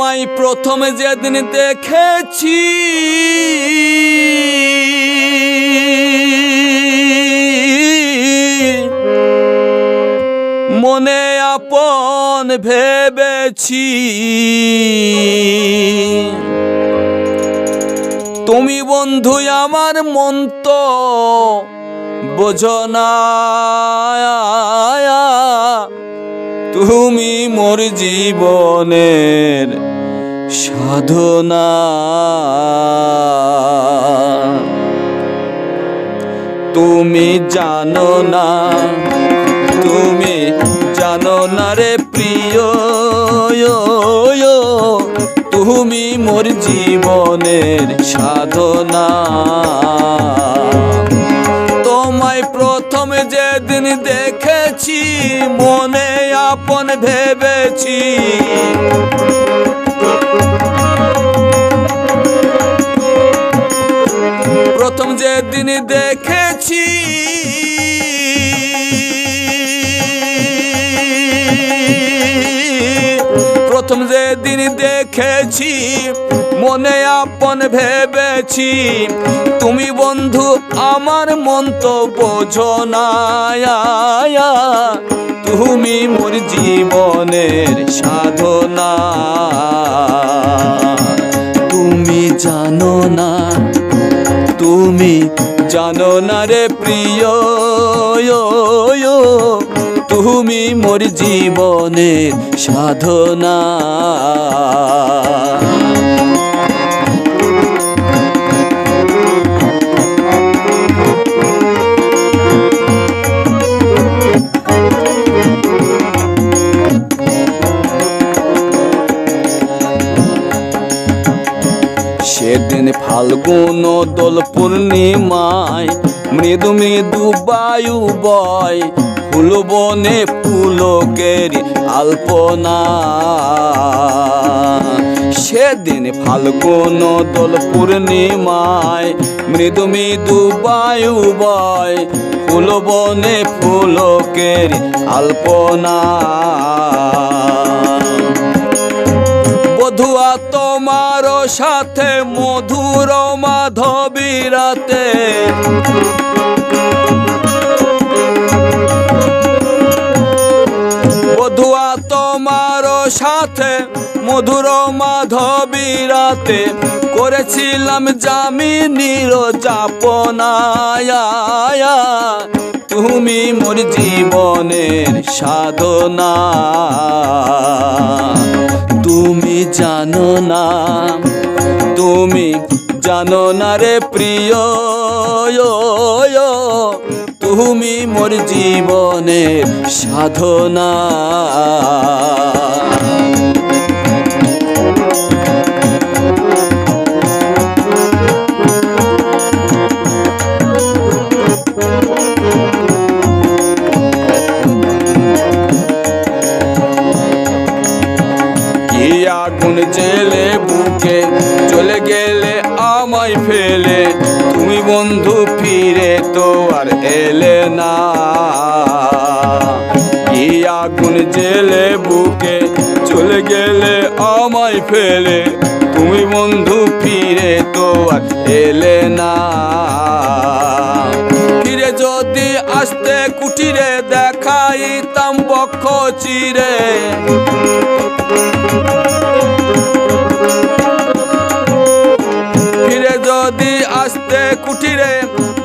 তোমায় প্রথমে যেদিন দেখেছি মনে আপন ভেবেছি, তুমি বন্ধু আমার মন তো বোঝো না, তুমি মোর জীবনের সাধনা। তুমি জানো না, তুমি জানো না রে প্রিয়, তুমি মোর জীবনের সাধনা। তোমায় প্রথমে যেদিন দেখেছি মনে আপন ভেবেছি, প্রথম যেদিন দেখেছি প্রথম যেদিন দেখেছি মনে আপন ভেবেছি, তুমি বন্ধু আমার মন তো বোঝো না, তুমি মোর জীবনের সাধনা। তুমি জানো না, তুমি জানো না রে প্রিয়, তুমি মোর জীবনের সাধনা। সেদিন ফাল্গুন দোল পূর্ণিমায় মৃদু মৃদু বায়ু বয়, ফুল বনে পুলকের আলপনা। সেদিন ফাল্গুন দোল পূর্ণিমায় মৃদু মৃদু বায়ু বয়, ফুল বনে পুলকের আলপনা। বধুয়া তোমার সাথে মধুর মাধবী রাতে, বধুয়া তোমার সাথে মধুর মাধবী রাতে, করেছিলাম যামিনীর যাপনা। তুমি মোর জীবনের সাধনা। তুমি জানো না, তুমি জানো না রে প্রিয়, তুমি মোর জীবনের সাধনা। আগুন জেলে বুকে চলে গেলে আমায় ফেলে, তুমি বন্ধু ফিরে তো আর এলে না। কি আগুন জেলে বুকে চলে গেলে আমায় ফেলে, তুমি বন্ধু ফিরে তো আর এলে না। ফিরে যদি আসতে কুটিরে দেখাইতাম বক্ষ চিরে, ফিরে যদি আসতে কুটিরে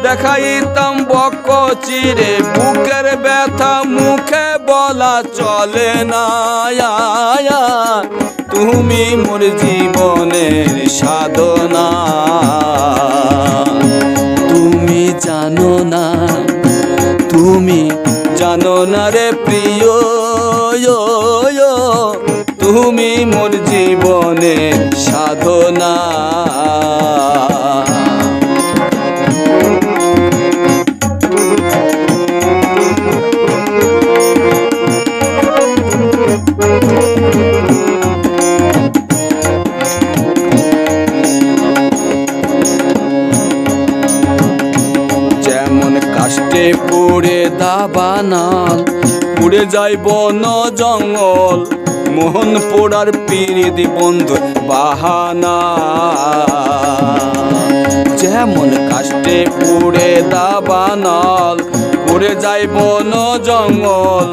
দেখাইতাম বক্ষ চিরে, বুকের ব্যথা মুখে বলা চলে না। তুমি মোর জীবনের সাধনা। তুমি জানো না, তুমি জানো না রে প্রিয়, তুমি মোর জীবনের সাধনা। কাষ্টে পুড়ে দাবানল, পুড়ে যায় বন জঙ্গল, মোহন পোড়ার পীড়িত বন্ধু বাহানা। যেমন কাষ্টে পুড়ে দাবানল, পুড়ে যায় বন জঙ্গল,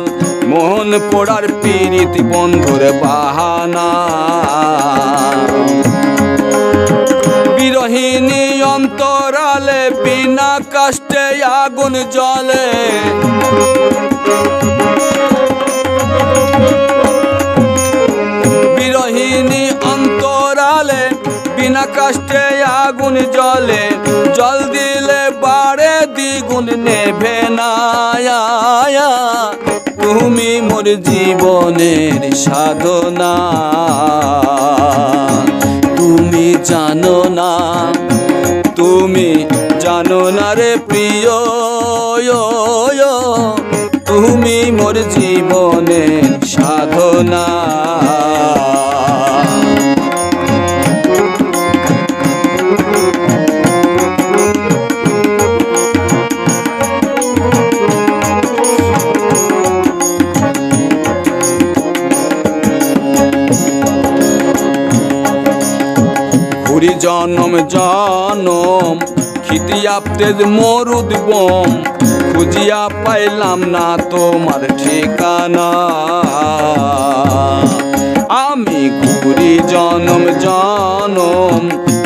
মোহন পোড়ার পীড়িত বন্ধুর বাহানা। বিরহিণী অন্তরালে বিনা কাষ্টে আগুন জ্বলে, বিরহিণী অন্তরালে বিনা কাষ্টে আগুন জ্বলে, জল দিলে বাড়ে দ্বিগুণ নেভে না। তুমি মোর জীবনের সাধনা, তুমি জানো না, তুমি জানো না রে প্রিয়, তুমি মোর জীবনের সাধনা। ঘুরি জনম জনম খিতিয়াপ্তে মরুদ বম, খুঁজিয়া পাইলাম না তোমার ঠিকানা। আমি ঘুরি জনম জনম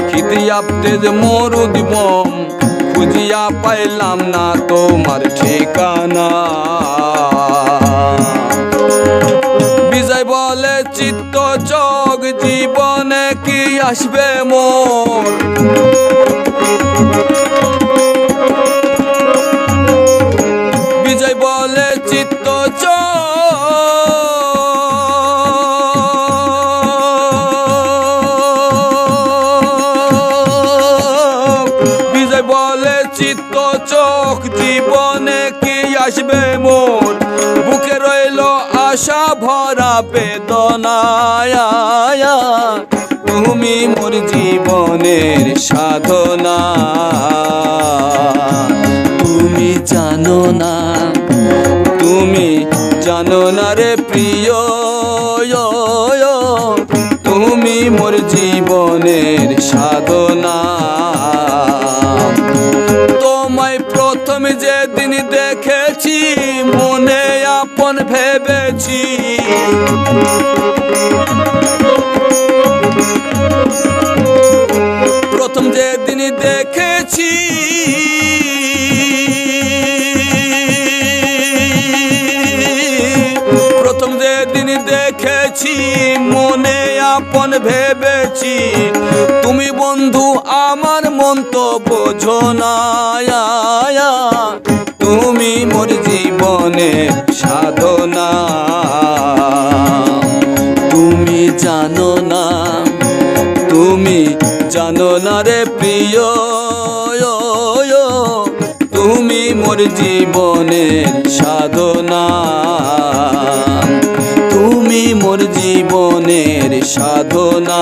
খিতিয়াপ্তে মরুদ বম, খুঁজিয়া পাইলাম না তোমার ঠিকানা। বিজয় বলে চিত্ত চোখ জীবনে কি আসবে মোর, বিজয় বলে চিত্ত চোখ, বিজয় বলে চিত্ত চোখ জীবনে কি আসবে মোর, বুকে রইল আশা ভরা বেদনায়। তুমি মোর জীবনের সাধনা, তুমি জানো না, তুমি জানো না রে প্রিয়, তুমি মোর জীবনের সাধনা। তোমায় প্রথম যেদিন দেখেছি মনে আপন ভেবেছি, প্রথম যেদিন দেখেছি প্রথম যেদিন দেখেছি মনে আপন ভেবেছি, তুমি বন্ধু আমার মন তো বোঝো না। তুমি মোর জীবনের সাধনা, তুমি জানো না, তুমি জানো না রে প্রিয়, তুমি মোর জীবনের সাধনা, তুমি মোর জীবনের সাধনা।